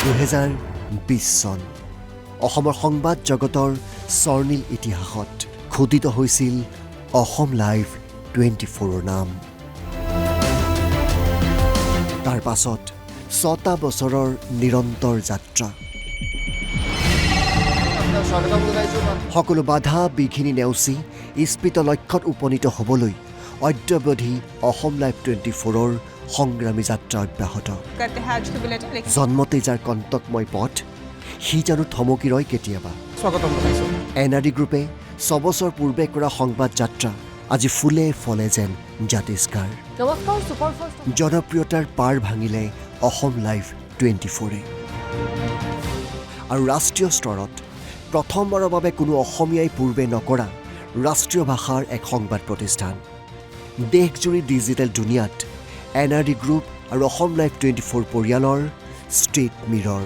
2020 চন অসমৰ সংবাদ জগতৰ স্বৰ্ণীল ইতিহাসত খোদিত হৈছিল অসম লাইভ 24ৰ নাম তাৰ পাছত 6টা বছৰৰ নিৰন্তৰ যাত্ৰা সকলো বাধা বিঘিনি নেওচি ইস্পিত লক্ষ্যত উপনীত হ'বলৈ অদ্যাৱধি অসম লাইভ 24ৰ সংগ্ৰামী যাত্ৰা অব্যাহত জন্মতে যাৰ কণ্টকময় পথ সি জানো থমকি ৰয় কেতিয়াবা এনআৰডি গ্ৰুপে 6 বছৰ পূৰ্বে কৰা সংবাদ যাত্ৰা আজি ফুলে ফলে যেন জাতিষ্কাৰ জনপ্ৰিয়তাৰ পাৰ ভাঙিলে অসম লাইভ 24 আৰু ৰাষ্ট্ৰীয় স্তৰত প্ৰথমবাৰৰ বাবে কোনো অসমীয়াই পূৰ্বে নকৰা ৰাষ্ট্ৰীয় ভাষাৰ এক সংবাদ প্ৰতিষ্ঠান দেশজুৰি ডিজিটেল দুনিয়াত এনআৰডি গ্ৰুপ আৰু অসম লাইভ 24 পৰিয়ালৰ ষ্ট্ৰীট মিৰৰ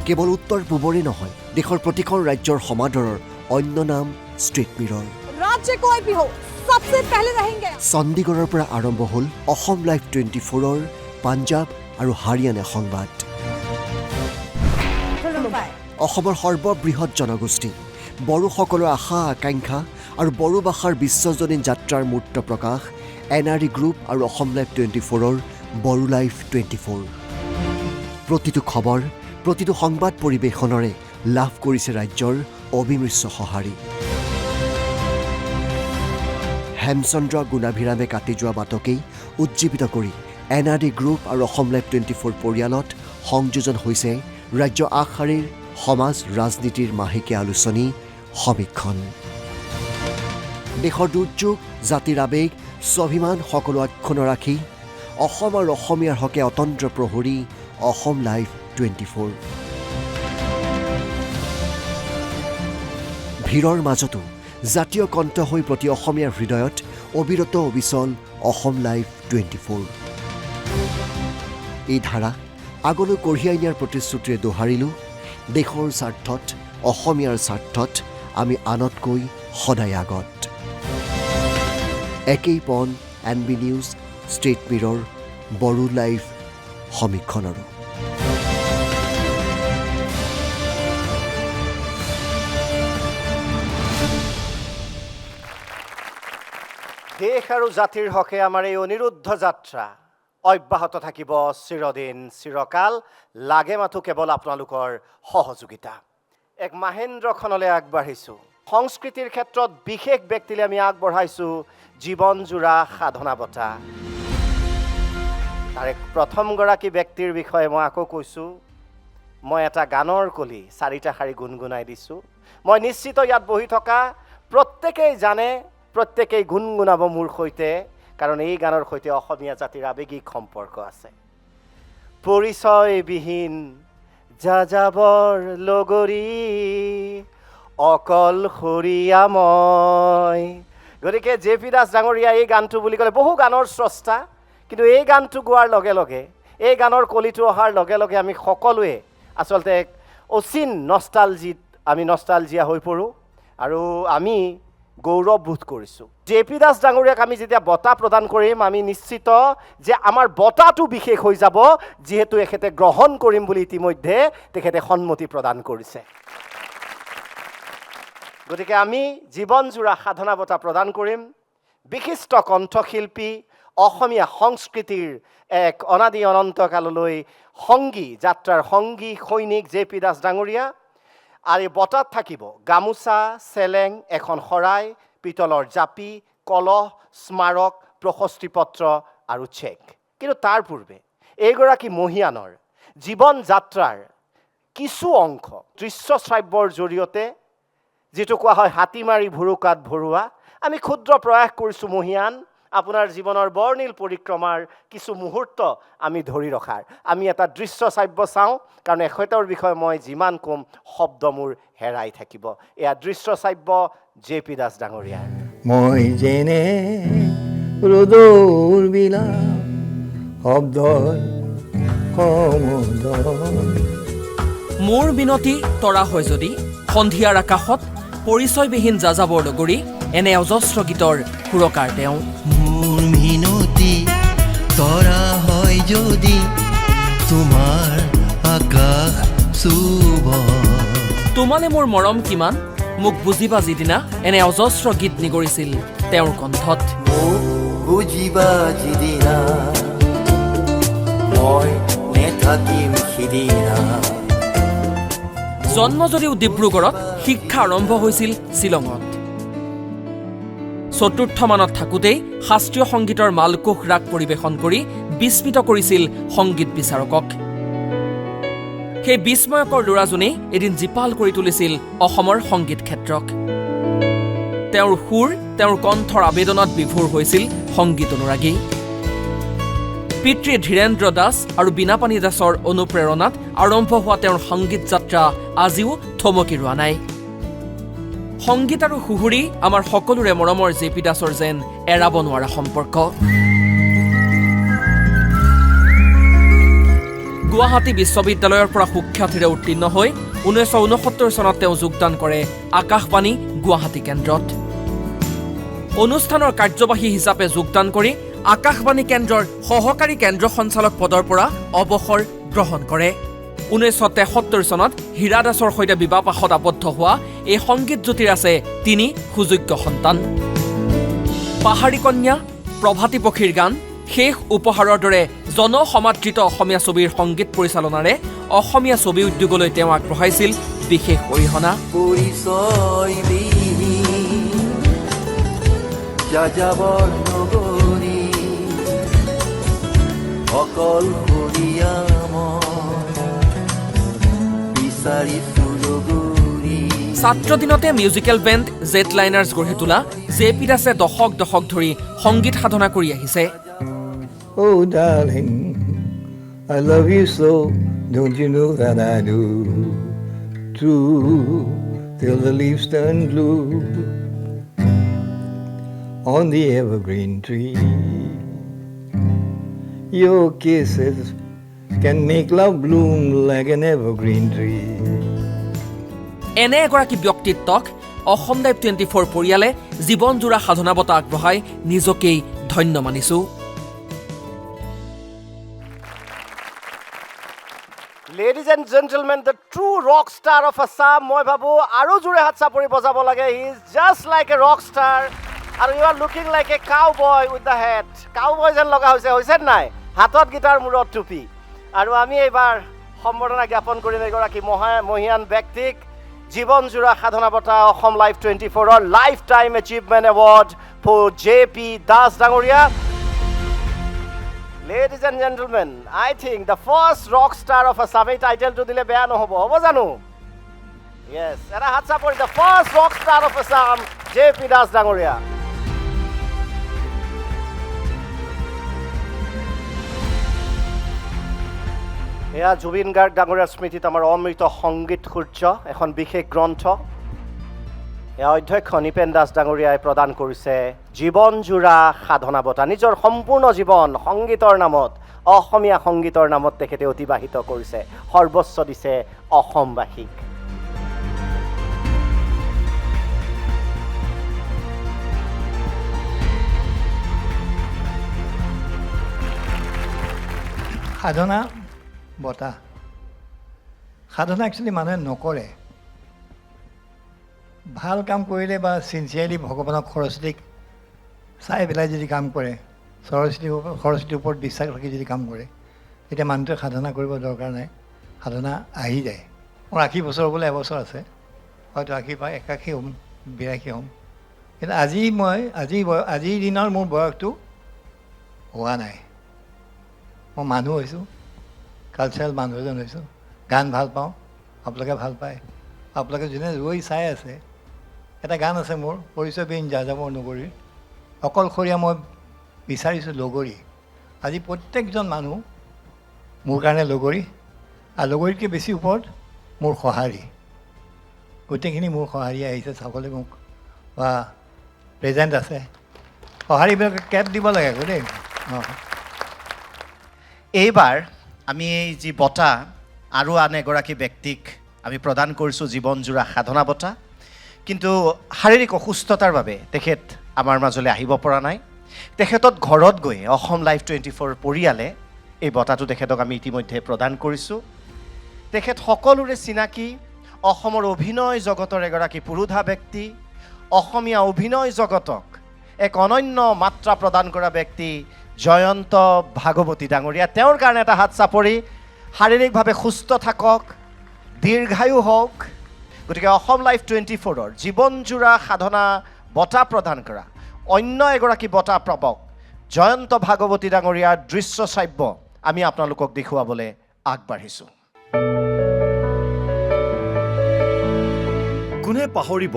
কেৱল উত্তৰ পূবৰে নহয় দেশৰ প্ৰতিখন ৰাজ্যৰ সমাদৰৰ অন্য নাম ষ্ট্ৰীট মিৰৰ চণ্ডীগড়ৰ পৰা আৰম্ভ হ'ল অসম লাইভ 24ৰ পাঞ্জাৱ আৰু হাৰিয়ানা সংবাদ অসমৰ সৰ্ববৃহৎ জনগোষ্ঠী বড়োসকলৰ আশা আকাংক্ষা আৰু বড়ো ভাষাৰ বিশ্বজনীন যাত্ৰাৰ মূৰ্ত প্ৰকাশ এনআৰডি গ্ৰুপ আৰু অসম লাইভ 24ৰ বড়ো লাইভ 24 প্ৰতিটো খবৰ প্ৰতিটো সংবাদ পৰিৱেশনৰে লাভ কৰিছে ৰাজ্যৰ অবিমৃশ্য সঁহাৰি হেমচন্দ্ৰ গুণাভিৰামে কাটি যোৱা বাটকেই উজ্জীৱিত কৰি এনআৰডি গ্ৰুপ আৰু অসম লাইভ 24 পৰিয়ালত সংযোজন হৈছে ৰাজ্য আগশাৰীৰ সমাজ ৰাজনীতিৰ মাহেকীয়া আলোচনী সমীক্ষণ দেশৰ দুৰ্যোগ জাতিৰ আৱেগ স্বাভিমান সকলো অক্ষুণ্ণ ৰাখি অসম আৰু অসমীয়াৰ হকে অতন্ত্ৰ প্ৰহৰী অসম লাইভ 24 ভিৰৰ মাজতো জাতীয় কণ্ঠ হৈ প্ৰতি অসমীয়াৰ হৃদয়ত অবিৰত অবিচল অসম লাইভ 24 এই ধাৰা আগলৈ কঢ়িয়াই নিয়াৰ প্ৰতিশ্ৰুতিৰে দোহাৰিলোঁ দেশৰ স্বাৰ্থত অসমীয়াৰ স্বাৰ্থত আমি আনতকৈ সদায় আগত একেই পণ NB news street mirror Bodo live সমীক্ষণৰো দেশ আৰু জাতিৰ হকে আমাৰ এই অনিৰুদ্ধ যাত্ৰা অব্যাহত থাকিব চিৰদিন চিৰকাল লাগে মাথো কেৱল আপোনালোকৰ সহযোগিতা এক মাহেন্দ্ৰখনলৈ আগবাঢ়িছোঁ সংস্কৃতিৰ ক্ষেত্ৰত বিশেষ ব্যক্তিলৈ আমি আগবঢ়াইছোঁ জীৱনজোৰা সাধনা বঁটা তাৰে প্ৰথমগৰাকী ব্যক্তিৰ বিষয়ে মই আকৌ কৈছোঁ মই এটা গানৰ কলি 4টা শাৰী গুণগুণাই দিছোঁ মই নিশ্চিত ইয়াত বহি থকা প্ৰত্যেকেই জানে প্ৰত্যেকেই গুণগুণাব মোৰ সৈতে কাৰণ এই গানৰ সৈতে অসমীয়া জাতিৰ আৱেগিক সম্পৰ্ক আছে পৰিচয়বিহীন যাযাবৰ লগৰী অকলশৰীয়া মই। গতিকে জে পি দাস ডাঙৰীয়া এই গানটো বুলি ক'লে বহু গানৰ স্ৰষ্টা, কিন্তু এই গানটো গোৱাৰ লগে লগে, এই গানৰ কলিটো অহাৰ লগে লগে আমি সকলোৱে আচলতে এক অচিন নষ্টালজিয়া হৈ পৰোঁ আৰু আমি গৌৰৱ বোধ কৰিছোঁ। জে পি দাস ডাঙৰীয়াক আমি যেতিয়া বঁটা প্ৰদান কৰিম, আমি নিশ্চিত যে আমাৰ বঁটাটো বিশেষ হৈ যাব, যিহেতু এখেতে গ্ৰহণ কৰিম বুলি ইতিমধ্যে তেখেতে সন্মতি প্ৰদান কৰিছে। গতিকে আমি জীৱনজোৰা সাধনা বঁটা প্ৰদান কৰিম বিশিষ্ট কণ্ঠশিল্পী, অসমীয়া সংস্কৃতিৰ এক অনাদি অনন্তকাললৈ সংগী যাত্ৰাৰ সংগী সৈনিক জে পি দাস ডাঙৰীয়া। আৰু এই বঁটাত থাকিব গামোচা, চেলেং, এখন শৰাই, পিতলৰ জাপি, কলহ, স্মাৰক, প্ৰশস্তি পত্ৰ আৰু চেক। কিন্তু তাৰ পূৰ্বে এইগৰাকী মহিয়ানৰ জীৱন যাত্ৰাৰ কিছু অংশ দৃশ্য শ্ৰাব্যৰ জৰিয়তে, যিটো কোৱা হয় হাতী মাৰি ভুৰুকাত ভৰোৱা, আমি ক্ষুদ্ৰ প্ৰয়াস কৰিছোঁ মহিয়ান আপোনাৰ জীৱনৰ বৰ্ণিল পৰিক্ৰমাৰ কিছু মুহূৰ্ত আমি ধৰি ৰখাৰ। আমি এটা দৃশ্য শ্ৰাব্য চাওঁ, কাৰণ এখেতৰ বিষয়ে মই যিমান ক'ম শব্দ মোৰ হেৰাই থাকিব। এয়া দৃশ্য শ্ৰাব্য জে পি দাস ডাঙৰীয়া। মই যেনে ৰ'দৰ বিলাপ শব্দৰ সমুদৰ। মোৰ বিনতি তৰা হয় যদি সন্ধিয়াৰ আকাশত পৰিচয়বিহীন যাযাবৰ লগৰী, এনে অজস্ৰ গীতৰ সুৰকাৰ তেওঁ। মোৰ মিনতি তৰা হয় যদি তোমাৰ আকাশ চুব। তোমালে মোৰ মৰম কিমান মোক বুজিবা যিদিনা, এনে অজস্ৰ গীত নিগৰিছিল তেওঁৰ কণ্ঠত। মোক বুজিবা যিদিনা মই নেথাকিম সিদিনা। জন্ম যদিও ডিব্ৰুগড়ত, শিক্ষা আৰম্ভ হৈছিল শ্বিলঙত। চতুৰ্থ মানত থাকোঁতেই শাস্ত্ৰীয় সংগীতৰ মালকোষ ৰাগ পৰিৱেশন কৰি বিস্মিত কৰিছিল সংগীত বিচাৰকক। সেই বিস্ময়কৰ ল'ৰাজনেই এদিন জীপাল কৰি তুলিছিল অসমৰ সংগীত ক্ষেত্ৰক। তেওঁৰ সুৰ, তেওঁৰ কণ্ঠৰ আবেদনত বিভোৰ হৈছিল সংগীত অনুৰাগী। পিতৃ ধীৰেন্দ্ৰ দাস আৰু বীণাপাণি দাসৰ অনুপ্ৰেৰণাত আৰম্ভ হোৱা তেওঁৰ সংগীত যাত্ৰা আজিও থমকি ৰোৱা নাই। সংগীত আৰু সুহুৰি আমাৰ সকলোৰে মৰমৰ জে পি দাসৰ যেন এৰাব নোৱাৰা সম্পৰ্ক। গুৱাহাটী বিশ্ববিদ্যালয়ৰ পৰা সুখ্যাতিৰে উত্তীৰ্ণ হৈ 1969 চনত তেওঁ যোগদান কৰে আকাশবাণী গুৱাহাটী কেন্দ্ৰত। অনুষ্ঠানৰ কাৰ্যবাহী হিচাপে যোগদান কৰি আকাশবাণী কেন্দ্ৰৰ সহকাৰী কেন্দ্ৰ সঞ্চালক পদৰ পৰা অৱসৰ গ্ৰহণ কৰে। 1973 চনত হীৰা দাসৰ সৈতে বিবাহপাশত আবদ্ধ হোৱা এই সংগীত জ্যোতিৰ আছে 3 সুযোগ্য সন্তান। পাহাৰী কন্যা, প্ৰভাতী পক্ষীৰ গান, শেষ উপহাৰৰ দৰে জনসমাদৃত অসমীয়া ছবিৰ সংগীত পৰিচালনাৰে অসমীয়া ছবি উদ্যোগলৈ তেওঁ আগবঢ়াইছিল বিশেষ অৰিহণা। পৰিচয়বিহীন যাযাবৰ নগৰী অকলশৰীয়া ছাত্ৰ দিনতে মিউজিকেল বেণ্ড জেট লাইনাৰ্ছ গঢ়ি তোলা জে পি দাসে দশক দশক ধৰি সংগীত সাধনা কৰি আহিছে। Oh darling, I love you so, don't you know that I do? True, till the leaves turn blue on the evergreen tree. Your kisses can make love bloom like an evergreen tree. এনে এগৰাকী ব্যক্তিত্বক অসম লাইভ 24 পৰিয়ালে জীৱনজোৰা সাধনা বঁটা আগবঢ়াই নিজকেই ধন্য মানিছো। Ladies and gentlemen, the true rock star of Assam, মই ভাবো আৰু জোৰে হাত চাপৰি বজাব লাগে। He is just like a rock star. আৰু you are looking like a cowboy with the hat. Cowboy যেন লগা হৈছে নাই? হাতত গিটাৰ, মূৰত টুপি। আৰু আমি এইবাৰ সম্বৰ্ধনা জ্ঞাপন কৰিম এগৰাকী মহিয়ান ব্যক্তিক। জীৱনজোৰা সাধনা বঁটা অসম লাইভ 24ৰ life time achievement award for J P Das ডাঙৰীয়া। Ladies and gentlemen, I think the first rock star of Assam, এই টাইটেলটো দিলে বেয়া নহ'ব, হ'ব জানো? Yes, এটা হাত চাপৰি, the first rock star of Assam, J P Das ডাঙৰীয়া। এয়া জুবিন গাৰ্গ ডাঙৰীয়াৰ স্মৃতিত আমাৰ অমৃত সংগীত সূৰ্য এখন বিশেষ গ্ৰন্থ। এয়া অধ্যক্ষ নিপেন দাস ডাঙৰীয়াই প্ৰদান কৰিছে জীৱনজোৰা সাধনা বঁটা। নিজৰ সম্পূৰ্ণ জীৱন সংগীতৰ নামত, অসমীয়া সংগীতৰ নামত তেখেতে অতিবাহিত কৰিছে, সৰ্বস্ব দিছে অসমবাসীক। সাধনা বঁটা, সাধনা একচুৱেলি মানুহে নকৰে। ভাল কাম কৰিলে বা চিনচিয়াৰলি ভগৱানক সৰস্বতীক চাই পেলাই যদি কাম কৰে, সৰস্বতীৰ ওপৰত বিশ্বাস ৰাখি যদি কাম কৰে, তেতিয়া মানুহটোৱে সাধনা কৰিব দৰকাৰ নাই, সাধনা আহি যায়। মোৰ 80 বছৰ হ'বলৈ এবছৰ আছে, হয়তো 80 বা 81 হ'ম, 82 হ'ম। কিন্তু আজিৰ দিনৰ মোৰ বয়সটো হোৱা নাই। মই মানুহ হৈছোঁ, কালচাৰেল মানুহ এজন হৈছোঁ, গান ভাল পাওঁ, আপোনালোকে ভাল পায়, আপোনালোকে যোনে ৰৈ চাই আছে। এটা গান আছে মোৰ, পৰিচয় বিহীন যাযাবৰ নগৰীৰ, অকলশৰীয়া মই বিচাৰিছোঁ লগৰী। আজি প্ৰত্যেকজন মানুহ মোৰ কাৰণে লগৰী, আৰু লগৰীতকৈ বেছি ওপৰত মোৰ সঁহাৰি। গোটেইখিনি মোৰ সঁহাৰি আহিছে চাবলৈ মোক, বা প্ৰেজেণ্ট আছে। সঁহাৰিবিলাক কেপ দিব লাগে আকৌ দেই। অঁ, এইবাৰ আমি এই যি বঁটা আৰু আন এগৰাকী ব্যক্তিক আমি প্ৰদান কৰিছোঁ জীৱনজোৰা সাধনা বঁটা, কিন্তু শাৰীৰিক অসুস্থতাৰ বাবে তেখেত আমাৰ মাজলৈ আহিব পৰা নাই। তেখেতত ঘৰত গৈ অসম লাইভ 24 পৰিয়ালে এই বঁটাটো তেখেতক আমি ইতিমধ্যে প্ৰদান কৰিছোঁ। তেখেত সকলোৰে চিনাকি অসমৰ অভিনয় জগতৰ এগৰাকী পুৰোধা ব্যক্তি, অসমীয়া অভিনয় জগতক এক অনন্য মাত্ৰা প্ৰদান কৰা ব্যক্তি জয়ন্ত ভাগৱতী ডাঙৰীয়া। তেওঁৰ কাৰণে এটা হাত চাপৰি। শাৰীৰিকভাৱে সুস্থ থাকক, দীৰ্ঘায়ু হওক। গতিকে অসম লাইভ 24ৰ জীৱনজোৰা সাধনা বঁটা প্ৰদান কৰা অন্য এগৰাকী বঁটা প্ৰাপক জয়ন্ত ভাগৱতী ডাঙৰীয়াৰ দৃশ্য শ্ৰাব্য আমি আপোনালোকক দেখুৱাবলৈ আগবাঢ়িছোঁ। কোনে পাহৰিব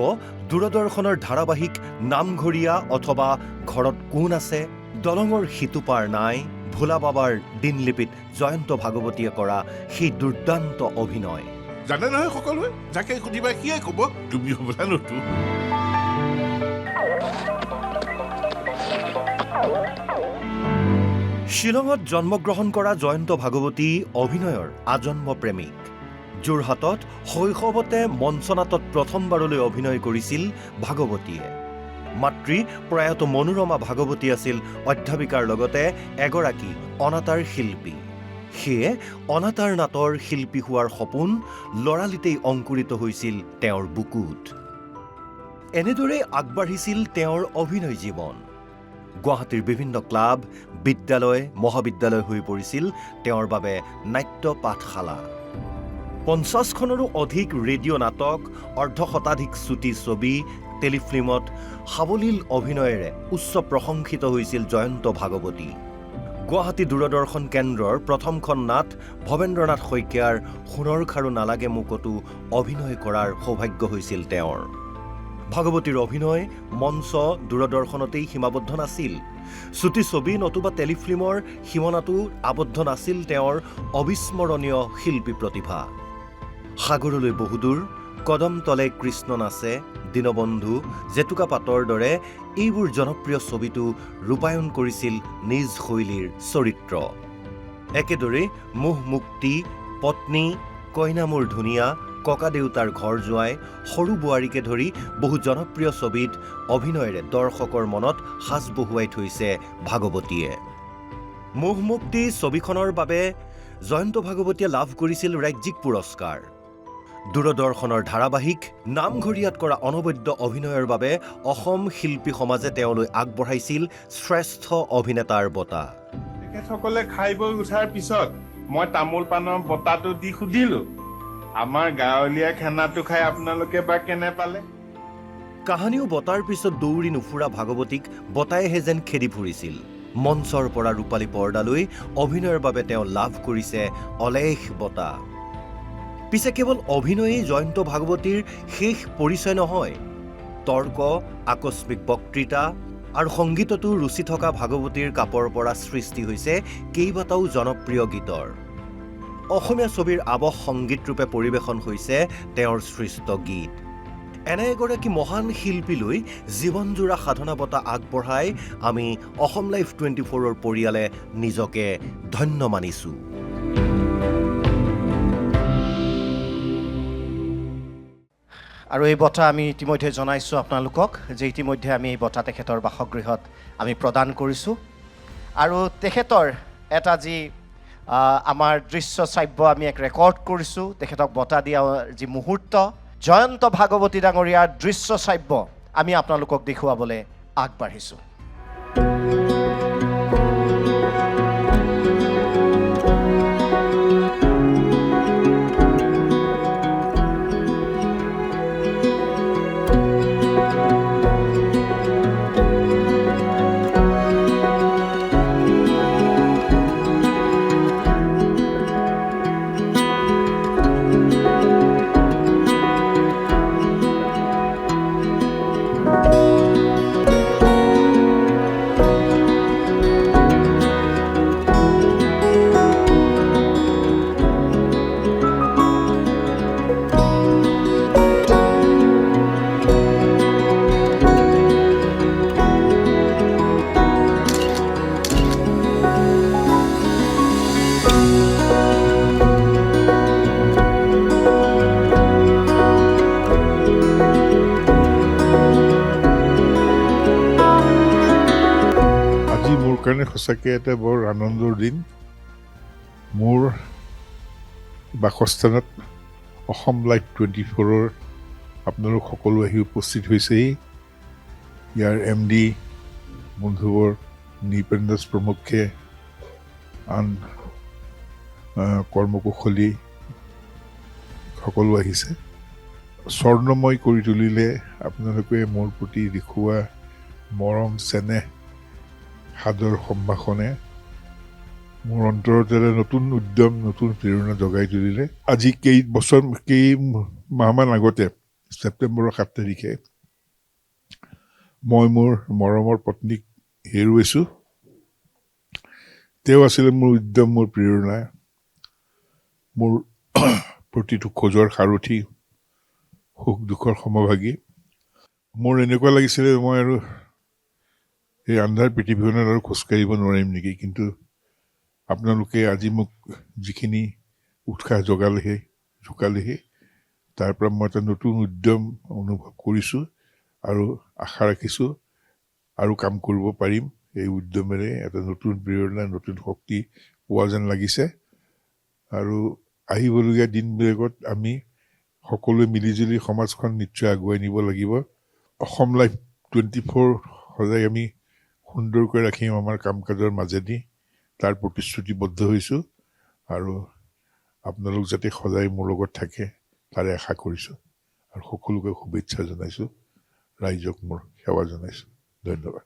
দূৰদৰ্শনৰ ধাৰাবাহিক নামঘৰীয়া অথবা ঘৰত কোন আছে, দলঙৰ সিটোপাৰ নাই, ভোলা বাবাৰ দিনলিপিত জয়ন্ত ভাগৱতীয়ে কৰা সেই দুৰ্দান্ত অভিনয়। জানে নহয় সকলোৱে, যাকে সুধিবা সিয়ে ক'ব তুমি হ'বলা নতুন। শ্বিলঙত জন্মগ্ৰহণ কৰা জয়ন্ত ভাগৱতী অভিনয়ৰ আজন্ম প্ৰেমিক। যোৰহাটত শৈশৱতে মঞ্চনাটত প্ৰথমবাৰলৈ অভিনয় কৰিছিল ভাগৱতীয়ে। মাতৃ প্ৰয়াত মনোৰমা ভাগৱতী আছিল অধ্যাপিকাৰ লগতে এগৰাকী অনাতাঁৰ শিল্পী। সেয়ে অনাতাঁৰ নাটৰ শিল্পী হোৱাৰ সপোন লৰালিতেই অংকুৰিত হৈছিল তেওঁৰ বুকুত। এনেদৰেই আগবাঢ়িছিল তেওঁৰ অভিনয় জীৱন। গুৱাহাটীৰ বিভিন্ন ক্লাব, বিদ্যালয়, মহাবিদ্যালয় হৈ পৰিছিল তেওঁৰ বাবে নাট্য পাঠশালা। 50খনৰো অধিক ৰেডিঅ' নাটক, অৰ্ধশতাধিক চুটি ছবি, টেলিফিল্মত সাৱলীল অভিনয়েৰে উচ্চ প্ৰশংসিত হৈছিল জয়ন্ত ভাগৱতী। গুৱাহাটী দূৰদৰ্শন কেন্দ্ৰৰ প্ৰথমখন নাট ভৱেন্দ্ৰনাথ শইকীয়াৰ সোণৰ খাৰু নালাগে মোকতো অভিনয় কৰাৰ সৌভাগ্য হৈছিল তেওঁৰ। ভাগৱতীৰ অভিনয় মঞ্চ দূৰদৰ্শনতেই সীমাবদ্ধ নাছিল। চুটি ছবি নতুবা টেলিফিল্মৰ সীমানাতো আবদ্ধ নাছিল তেওঁৰ অবিস্মৰণীয় শিল্পী প্ৰতিভা। সাগৰলৈ বহুদূৰ, কদম তলে কৃষ্ণ নাচে, দীনবন্ধু, জেতুকা পাতৰ দৰে এইবোৰ জনপ্ৰিয় ছবিটো ৰূপায়ণ কৰিছিল নিজ শৈলীৰ চৰিত্ৰ। একেদৰে মোহ মুক্তি, পত্নী, কইনা মোৰ ধুনীয়া, ককা দেউতাৰ ঘৰ জোঁৱাই, সৰু বোৱাৰীকে ধৰি বহু জনপ্ৰিয় ছবিত অভিনয়েৰে দৰ্শকৰ মনত সাজ বহুৱাই থৈছে ভাগৱতীয়ে। মোহ মুক্তি ছবিখনৰ বাবে জয়ন্ত ভাগৱতীয়ে লাভ কৰিছিল ৰাজ্যিক পুৰস্কাৰ। দূৰদৰ্শনৰ ধাৰাবাহিক নামঘৰীয়াত কৰা অনবদ্য অভিনয়ৰ বাবে অসম শিল্পী সমাজে তেওঁলৈ আগবঢ়াইছিল শ্ৰেষ্ঠ অভিনেতাৰ বঁটা। তেখেতসকলে খাই বৈ উঠাৰ পিছত মই তামোল পাণৰ বঁটাটো দি সুধিলোঁ, আমাৰ গাঁৱলীয়া খানাটো খাই আপোনালোকে বা কেনে পালে? কাহানিও বঁটাৰ পিছত দৌৰি নুফুৰা ভাগৱতীক বঁটাইহে যেন খেদি ফুৰিছিল। মঞ্চৰ পৰা ৰূপালী পৰ্দালৈ অভিনয়ৰ বাবে তেওঁ লাভ কৰিছে অলেখ বঁটা। পিছে কেৱল অভিনয়েই জয়ন্ত ভাগৱতীৰ শেষ পৰিচয় নহয়। তৰ্ক, আকস্মিক বক্তৃতা আৰু সংগীততো ৰুচি থকা ভাগৱতীৰ কাপৰ পৰা সৃষ্টি হৈছে কেইবাটাও জনপ্ৰিয় গীতৰ। অসমীয়া ছবিৰ আৱহ সংগীত ৰূপে পৰিৱেশন হৈছে তেওঁৰ সৃষ্ট গীত। এনে এগৰাকী মহান শিল্পীলৈ জীৱনজোৰা সাধনা বঁটা আগবঢ়াই আমি অসম লাইভ 24ৰ পৰিয়ালে নিজকে ধন্য মানিছোঁ। আৰু এই বঁটা আমি ইতিমধ্যে জনাইছোঁ আপোনালোকক যে ইতিমধ্যে আমি এই বঁটা তেখেতৰ বাসগৃহত আমি প্ৰদান কৰিছোঁ। আৰু তেখেতৰ এটা যি আমাৰ দৃশ্য শ্ৰাব্য আমি এক ৰেকৰ্ড কৰিছোঁ, তেখেতক বঁটা দিয়া যি মুহূৰ্ত, জয়ন্ত ভাগৱতী ডাঙৰীয়াৰ দৃশ্য শ্ৰাব্য আমি আপোনালোকক দেখুৱাবলৈ আগবাঢ়িছোঁ। কাৰণে সঁচাকৈ এটা বৰ আনন্দৰ দিন। মোৰ বাসস্থানত অসম লাইভ 24ৰ আপোনালোক সকলো আহি উপস্থিত হৈছেহি। ইয়াৰ MD বন্ধুবৰ নৃপেন দাস প্ৰমুখ্যে, আন কৰ্মকুশলী সকলো আহিছে। স্বৰ্ণময় কৰি তুলিলে আপোনালোকে মোৰ প্ৰতি দেখুওৱা মৰম, চেনেহ, সাদৰ সম্ভাষণে মোৰ অন্তৰত এটা নতুন উদ্যম, নতুন প্ৰেৰণা জগাই তুলিলে। আজি কেইমাহমান আগতে ছেপ্টেম্বৰৰ 7 তাৰিখে মই মোৰ মৰমৰ পত্নীক হেৰুৱাইছোঁ। তেওঁ আছিলে মোৰ উদ্যম, মোৰ প্ৰেৰণা, মোৰ প্ৰতিটো খোজৰ সাৰথি, সুখ দুখৰ সমভাগী। মোৰ এনেকুৱা লাগিছিলে মই আৰু এই আন্ধাৰ পৃথিৱীখনত আৰু খোজকাঢ়িব নোৱাৰিম নেকি, কিন্তু আপোনালোকে আজি মোক যিখিনি উৎসাহ জোকালেহি তাৰ পৰা মই এটা নতুন উদ্যম অনুভৱ কৰিছোঁ আৰু আশা ৰাখিছোঁ আৰু কাম কৰিব পাৰিম। এই উদ্যমেৰে এটা নতুন প্ৰেৰণা, নতুন শক্তি পোৱা যেন লাগিছে। আৰু আহিবলগীয়া দিনবিলাকত আমি সকলোৱে মিলিজুলি সমাজখন নিশ্চয় আগুৱাই নিব লাগিব। অসম লাইভ 24 সদায় আমি সুন্দৰকৈ ৰাখিম আমাৰ কাম কাজৰ মাজেদি, তাৰ প্ৰতিশ্ৰুতিবদ্ধ হৈছোঁ। আৰু আপোনালোক যাতে সদায় মোৰ লগত থাকে তাৰে আশা কৰিছোঁ। আৰু সকলোকে শুভেচ্ছা জনাইছোঁ, ৰাইজক মোৰ সেৱা জনাইছোঁ। ধন্যবাদ।